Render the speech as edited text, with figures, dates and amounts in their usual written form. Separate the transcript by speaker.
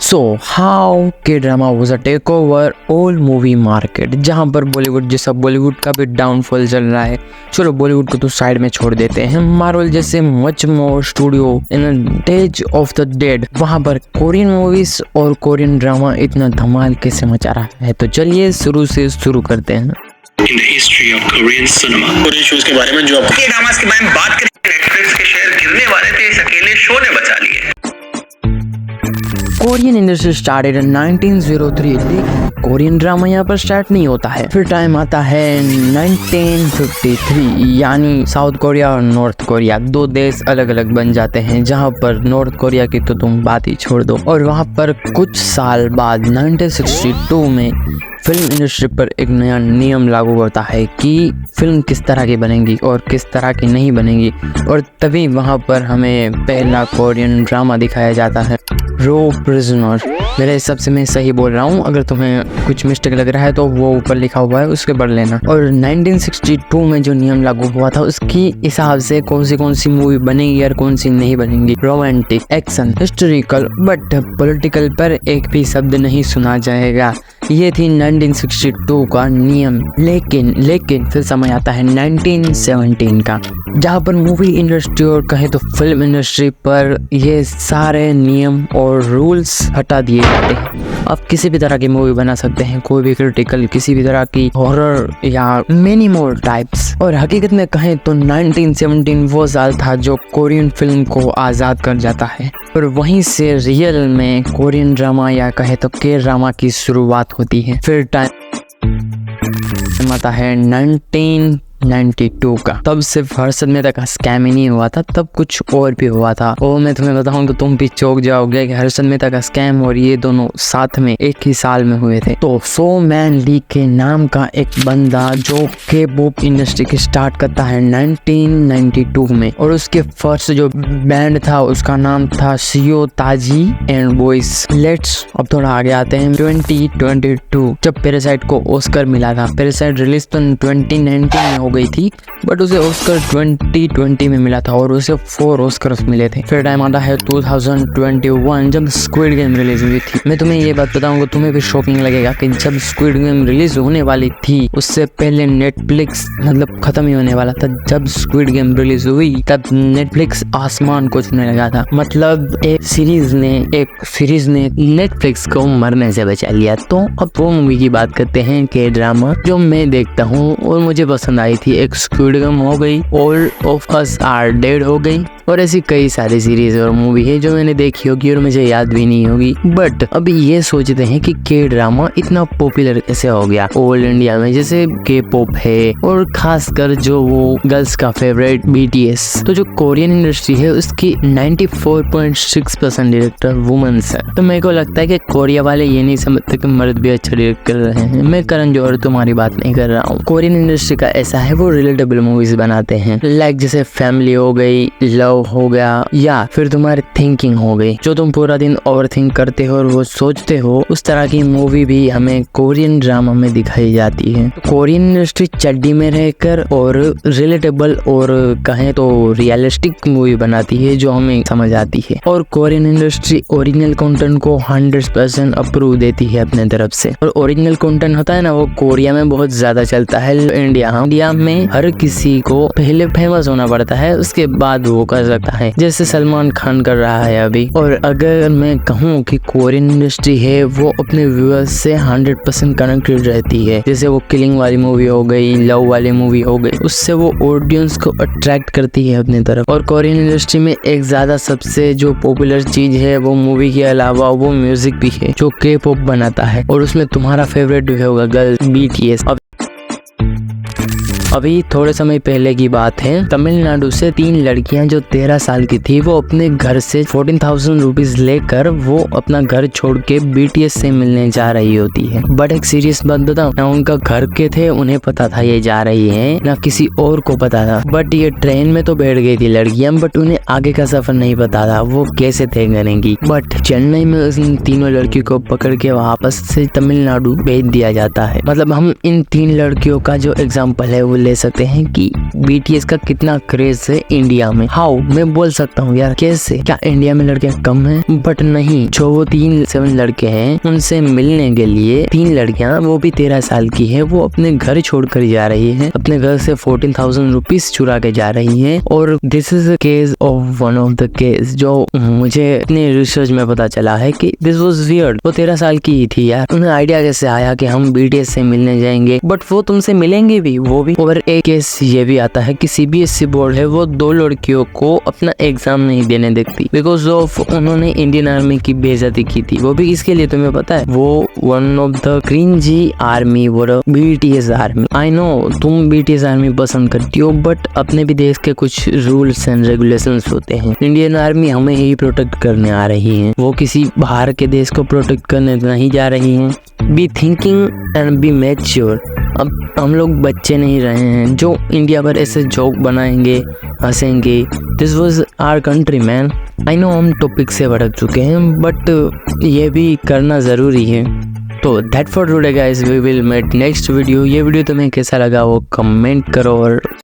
Speaker 1: So how K drama was a take over all movie market, जहाँ पर बॉलीवुड जैसा बॉलीवुड का भी डाउनफॉल चल रहा है। चलो बॉलीवुड को तो साइड में छोड़ देते हैं, मार्वल जैसे much more studio in days of the dead, वहाँ पर कोरियन मूवीज और कोरियन ड्रामा इतना धमाल कैसे मचा रहा है। तो चलिए शुरू से शुरू करते हैं।
Speaker 2: In the history of Korean cinema, Korean shows के बारे में जो आपको के ड्रामास के बारे में बात करें, नेटफ्लिक्स के शेयर गिरने वाले थे, इस अकेले शो ने बचा लिए।
Speaker 1: Korean industry started in 1903। Korean drama यहाँ पर स्टार्ट नहीं होता है। फिर टाइम आता है 1953, यानी साउथ कोरिया और नॉर्थ कोरिया दो देश अलग अलग बन जाते हैं, जहाँ पर नॉर्थ कोरिया की तो तुम बात ही छोड़ दो। और वहाँ पर कुछ साल बाद 1962 में फिल्म इंडस्ट्री पर एक नया नियम लागू होता है कि फिल्म किस तरह की बनेगी और किस तरह की नहीं बनेगी। और तभी वहाँ पर हमें पहला कोरियन ड्रामा दिखाया जाता है, रो प्रिजनर। मेरे हिसाब से मैं सही बोल रहा हूँ, अगर तुम्हें कुछ मिस्टेक लग रहा है तो वो ऊपर लिखा हुआ है, उसके पढ़ लेना। और 1962 में जो नियम लागू हुआ था उसकी हिसाब से कौन सी मूवी बनेगी और कौन सी नहीं बनेगी। Romantic, action, historical but political पर एक भी शब्द नहीं सुना जाएगा। ये थी 1962 का नियम। लेकिन फिर समय आता है 1917 का, जहाँ पर मूवी इंडस्ट्री और कहे तो फिल्म इंडस्ट्री पर ये सारे नियम और रूल्स हटा दिए जाते हैं। आप किसी भी तरह की मूवी बना सकते हैं, कोई भी क्रिटिकल, किसी भी तरह की हॉरर या मेनी मोर टाइप्स। और हकीकत में कहें तो 1917 वो साल था जो कोरियन फिल्म को आज़ाद कर जाता है, और वहीं से रियल में कोरियन ड्रामा या कहे तो के ड्रामा की शुरुआत होती है। फिर टाइम आता है 1992 का। तब सिर्फ हर्षद मेहता का स्कैम ही नहीं हुआ था, तब कुछ और भी हुआ था। और मैं तुम्हें बताऊं तो तुम भी चौंक जाओगे कि हर्षद मेहता का स्कैम और ये दोनों साथ में एक ही साल में हुए थे। तो सो मैन ली के नाम का एक बंदा जो के पॉप इंडस्ट्री की स्टार्ट करता है 1992 में, और उसके फर्स्ट जो बैंड था उसका नाम था सीओ ताजी एंड बॉयज। लेट्स अब थोड़ा आगे आते हैं 2022, जब पैरासाइट को ऑस्कर मिला था। पैरासाइट रिलीज तो 2019 में हो गई थी, बट उसे ऑस्कर 2020 में मिला था और उसे 4 ऑस्कर्स मिले थे। फिर टाइम आता है 2021, जब स्क्विड गेम रिलीज हुई थी। मैं तुम्हें ये बात बताऊंगा, तुम्हें भी शॉकिंग लगेगा कि जब स्क्विड गेम रिलीज होने वाली थी उससे पहले नेटफ्लिक्स मतलब खत्म ही होने वाला था। जब स्क्विड गेम रिलीज हुई तब नेटफ्लिक्स आसमान को छूने लगा था। मतलब एक सीरीज ने नेटफ्लिक्स को मरने से बचा लिया। तो अब वो मूवी की बात करते हैं, के ड्रामा जो मैं देखता हूँ और मुझे पसंद आई थी। एक स्क्विड गेम हो गई, all of us are dead हो गई, और ऐसी कई सारी सीरीज और मूवी है जो मैंने देखी होगी और मुझे याद भी नहीं होगी। बट अभी ये सोचते हैं कि के ड्रामा इतना पॉपुलर कैसे हो गया ऑल इंडिया में, जैसे के पॉप है और खासकर जो वो गर्ल्स का फेवरेट BTS। तो जो कोरियन इंडस्ट्री है उसकी 94.6% डायरेक्टर वुमेन्स है। तो मेरे को लगता है कि कोरिया वाले ये नहीं समझते कि मर्द भी अच्छा डायरेक्ट कर रहे हैं। मैं करण जौहर तुम्हारी बात नहीं कर रहा हूँ। कोरियन इंडस्ट्री का ऐसा है, वो रिलेटेबल मूवीज बनाते हैं, लाइक जैसे फैमिली हो गई, लव हो गया, या फिर तुम्हारी थिंकिंग हो गई, जो तुम पूरा दिन ओवर थिंक करते हो और वो सोचते हो। उस तरह की मूवी भी हमें कोरियन ड्रामा में दिखाई जाती है। तो कोरियन इंडस्ट्री चड्डी में रहकर और रिलेटेबल और कहें तो रियलिस्टिक मूवी बनाती है जो हमें समझ आती है। और कोरियन इंडस्ट्री ओरिजिनल कंटेंट को 100% अप्रूव देती है अपने तरफ से। और ओरिजिनल कंटेंट होता है ना, वो कोरिया में बहुत ज्यादा चलता है। इंडिया में हर किसी को पहले फेमस होना पड़ता है, उसके बाद वो कर सकता है, जैसे सलमान खान कर रहा है अभी। और अगर मैं कहूँ कि कोरियन इंडस्ट्री है वो अपने व्यूअर्स से 100% कनेक्टेड रहती है। जैसे वो किलिंग वाली मूवी हो गई, लव वाली मूवी हो गई, उससे वो ऑडियंस को अट्रैक्ट करती है अपनी तरफ। और कोरियन इंडस्ट्री में एक ज्यादा सबसे जो पॉपुलर चीज है वो मूवी के अलावा वो म्यूजिक भी है जो के पॉप बनाता है, और उसमें तुम्हारा फेवरेट भी होगा गर्ल BTS। अभी थोड़े समय पहले की बात है, तमिलनाडु से 3 लड़कियां जो 13 साल की थी, वो अपने घर से 14,000 रुपीज लेकर वो अपना घर छोड़ के BTS से मिलने जा रही होती है। बट एक सीरियस बात बताऊं, ना उनका घर के थे उन्हें पता था ये जा रही है, ना किसी और को पता था। बट ये ट्रेन में तो बैठ गई थी लड़कियां, बट उन्हें आगे का सफर नहीं पता था, वो कैसे तय करेंगी। बट चेन्नई में इन तीनों लड़कियों को पकड़ के वापस से तमिलनाडु भेज दिया जाता है। मतलब हम इन 3 लड़कियों का जो एग्जाम्पल है वो ले सकते हैं कि BTS का कितना क्रेज है इंडिया में। हाउ मैं बोल सकता हूँ यार, कैसे? क्या इंडिया में लड़कियां कम हैं? बट नहीं, जो वो 7 लड़के हैं उनसे मिलने के लिए 3 लड़कियां, वो भी 13 साल की है, वो अपने घर छोड़कर जा रही है, अपने घर से 14,000 रुपीज चुरा के जा रही है। और this is a case of one of the case जो मुझे अपने रिसर्च में पता चला है कि दिस वाज वियर्ड। वो 13 साल की ही थी यार। उन्हें आइडिया कैसे आया कि हम BTS से मिलने जाएंगे, बट वो तुमसे मिलेंगे भी, वो भी। और एक केस ये भी आता है कि CBSE बोर्ड है, वो 2 लड़कियों को अपना एग्जाम नहीं देने देती बिकॉज ऑफ उन्होंने इंडियन आर्मी की बेइज्जती की थी। वो भी इसके लिए, तुम्हें पता है, वो one of the cringy army वो BTS आर्मी। आई नो तुम BTS आर्मी पसंद करती हो, बट अपने भी देश के कुछ रूल्स एंड रेगुलेशंस होते हैं। इंडियन आर्मी हमें ही प्रोटेक्ट करने आ रही है, वो किसी बाहर के देश को प्रोटेक्ट करने नहीं जा रही है। Be thinking and be mature. अब हम लोग बच्चे नहीं रहे हैं जो इंडिया पर ऐसे जोक बनाएंगे, हंसेंगे। This was our country man. I know हम टॉपिक से भटक चुके हैं, बट ये भी करना ज़रूरी है। तो that for today guys, we will met next video. ये वीडियो तुम्हें कैसा लगा वो कमेंट करो और